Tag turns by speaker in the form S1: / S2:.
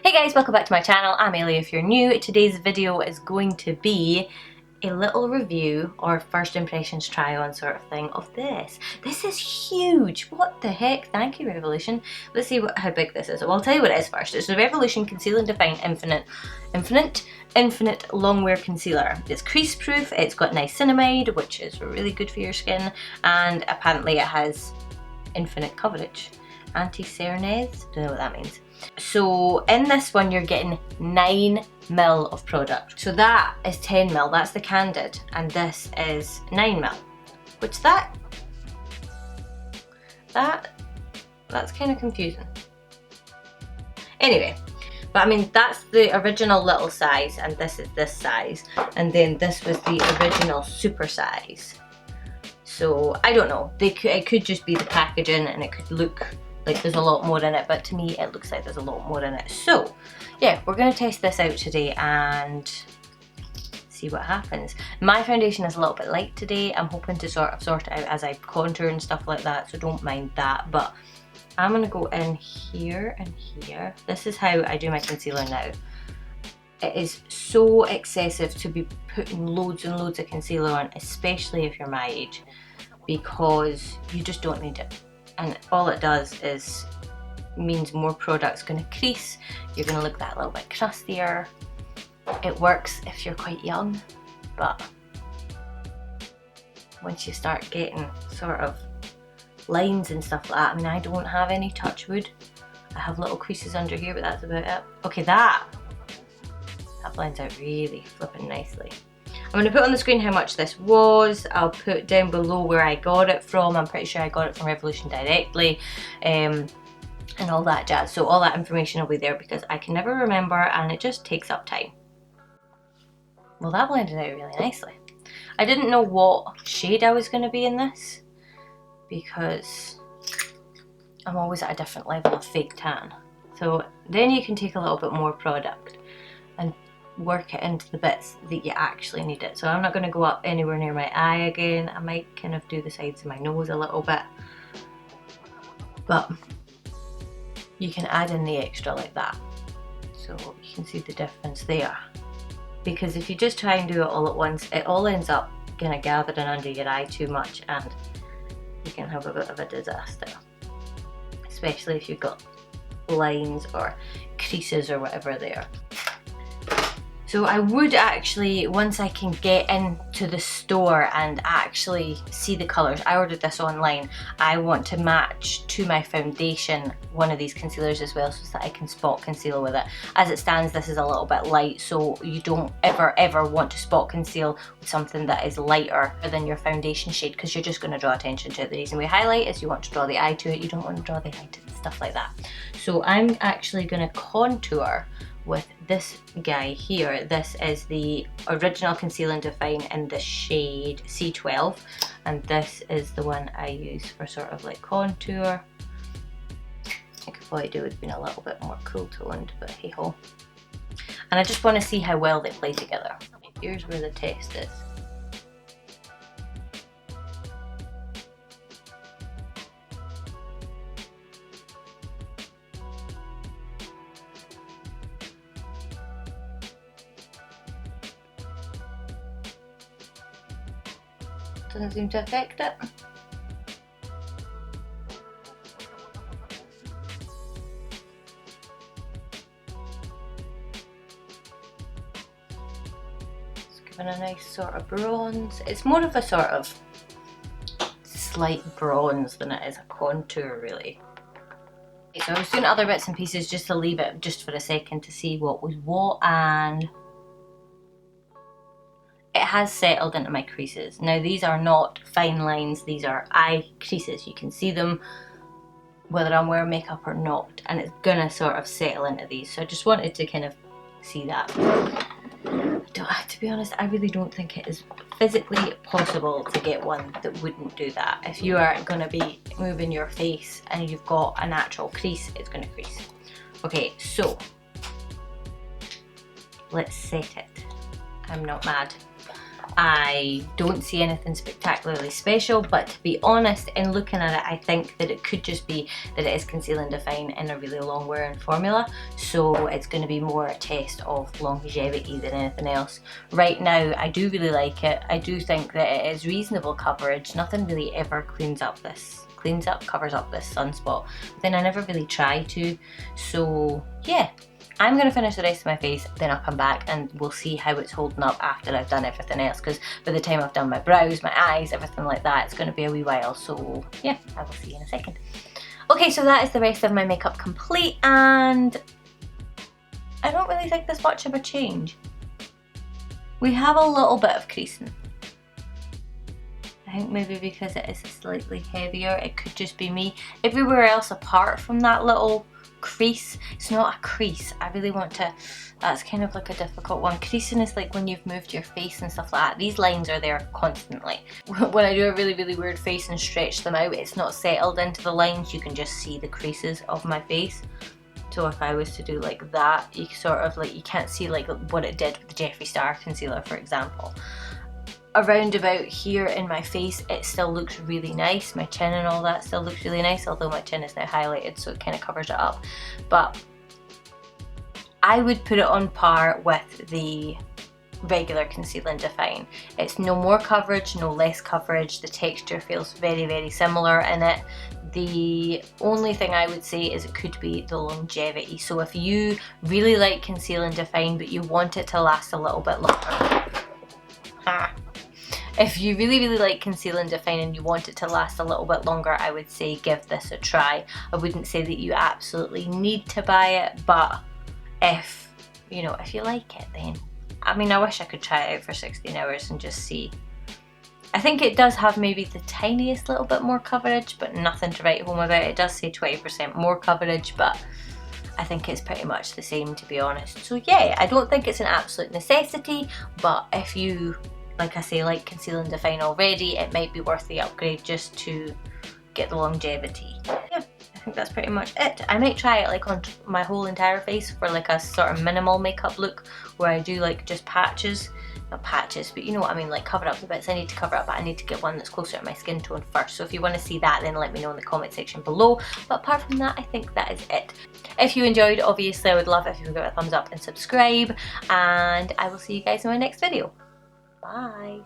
S1: Hey guys, welcome back to my channel. I'm Ailey if you're new. Today's video is going to be a little review or first impressions try on sort of thing of this. This is huge. What the heck? Thank you, Revolution. Let's see how big this is. Well, I'll tell you what it is first. It's the Revolution Conceal and Define Infinite Longwear Concealer. It's crease proof, it's got niacinamide, which is really good for your skin, and apparently it has infinite coverage. Anti-cernase, don't know what that means. So in this one you're getting 9ml of product. So that is 10ml, that's the Candid, and this is 9ml. Which that's kind of confusing. Anyway, but I mean that's the original little size and this is this size, and then this was the original super size. So I don't know, it could just be the packaging and it could look like there's a lot more in it, but to me it looks like there's a lot more in it. So yeah, we're going to test this out today and see what happens. My foundation is a little bit light today. I'm hoping to sort it out as I contour and stuff like that, so don't mind that. But I'm going to go in here and here. This is how I do my concealer now. It is so excessive to be putting loads and loads of concealer on, especially if you're my age, because you just don't need it. And all it does is means more product's going to crease, you're going to look that little bit crustier. It works if you're quite young, but once you start getting sort of lines and stuff like that, I mean I don't have any, touch wood. I have little creases under here, but that's about it. Okay, that blends out really flipping nicely. I'm going to put on the screen how much this was. I'll put down below where I got it from. I'm pretty sure I got it from Revolution directly, and all that jazz. So all that information will be there because I can never remember and it just takes up time. Well, that blended out really nicely. I didn't know what shade I was going to be in this because I'm always at a different level of fake tan. So then you can take a little bit more product and work it into the bits that you actually need it. So I'm not going to go up anywhere near my eye again. I might kind of do the sides of my nose a little bit, but you can add in the extra like that, so you can see the difference there. Because if you just try and do it all at once, it all ends up kind of gathering under your eye too much and you can have a bit of a disaster, especially if you've got lines or creases or whatever there. So I would actually, once I can get into the store and actually see the colours, I ordered this online, I want to match to my foundation one of these concealers as well so that I can spot conceal with it. As it stands, this is a little bit light, so you don't ever want to spot conceal with something that is lighter than your foundation shade because you're just going to draw attention to it. The reason we highlight is you want to draw the eye to it, you don't want to draw the eye to it, stuff like that. So I'm actually going to contour with this guy here. This is the original Conceal and Define in the shade C12, and this is the one I use for sort of like contour. I could probably do with being a little bit more cool toned, but hey ho. And I just want to see how well they play together. Here's where the test is. Doesn't seem to affect it. It's given a nice sort of bronze. It's more of a sort of slight bronze than it is a contour really. Okay, so I was doing other bits and pieces just to leave it just for a second to see what was what, and it has settled into my creases. Now these are not fine lines, these are eye creases. You can see them whether I'm wearing makeup or not, and it's gonna sort of settle into these. So I just wanted to kind of see that. To be honest, I really don't think it is physically possible to get one that wouldn't do that. If you are gonna be moving your face and you've got a natural crease, it's gonna crease. Okay, so let's set it. I'm not mad. I don't see anything spectacularly special, but to be honest, in looking at it, I think that it could just be that it is Conceal and Define in a really long wearing formula, so it's going to be more a test of longevity than anything else. Right now, I do really like it. I do think that it is reasonable coverage. Nothing really ever covers up this sunspot, but then I never really try to, so yeah. I'm going to finish the rest of my face, then I'll come back and we'll see how it's holding up after I've done everything else, because by the time I've done my brows, my eyes, everything like that, it's going to be a wee while, so yeah, I will see you in a second. Okay, so that is the rest of my makeup complete, and I don't really think there's much of a change. We have a little bit of creasing. I think maybe because it is slightly heavier, it could just be me. Everywhere else apart from that little crease, it's not a crease. I really want to, that's kind of like a difficult one. Creasing is like when you've moved your face and stuff like that. These lines are there constantly. When I do a really, really weird face and stretch them out, it's not settled into the lines. You can just see the creases of my face. So if I was to do like that, you sort of like, you can't see like what it did with the Jeffree Star concealer, for example. Around about here in my face, it still looks really nice. My chin and all that still looks really nice, although my chin is now highlighted, so it kind of covers it up. But I would put it on par with the regular Conceal and Define. It's no more coverage, no less coverage. The texture feels very, very similar in it. The only thing I would say is it could be the longevity. So if you really like Conceal and Define, but you want it to last a little bit longer, if you really, really like Conceal and Define and you want it to last a little bit longer, I would say give this a try. I wouldn't say that you absolutely need to buy it, but if, you know, if you like it, then, I mean, I wish I could try it out for 16 hours and just see. I think it does have maybe the tiniest little bit more coverage, but nothing to write home about. It does say 20% more coverage, but I think it's pretty much the same, to be honest. So yeah, I don't think it's an absolute necessity, but if you, like I say, like Conceal and Define already, it might be worth the upgrade just to get the longevity. Yeah, I think that's pretty much it. I might try it like on my whole entire face for like a sort of minimal makeup look, where I do like just patches. Not patches, but you know what I mean, like cover up the bits I need to cover up, but I need to get one that's closer to my skin tone first. So if you want to see that, then let me know in the comment section below. But apart from that, I think that is it. If you enjoyed, obviously I would love it if you would give it a thumbs up and subscribe, and I will see you guys in my next video. Bye.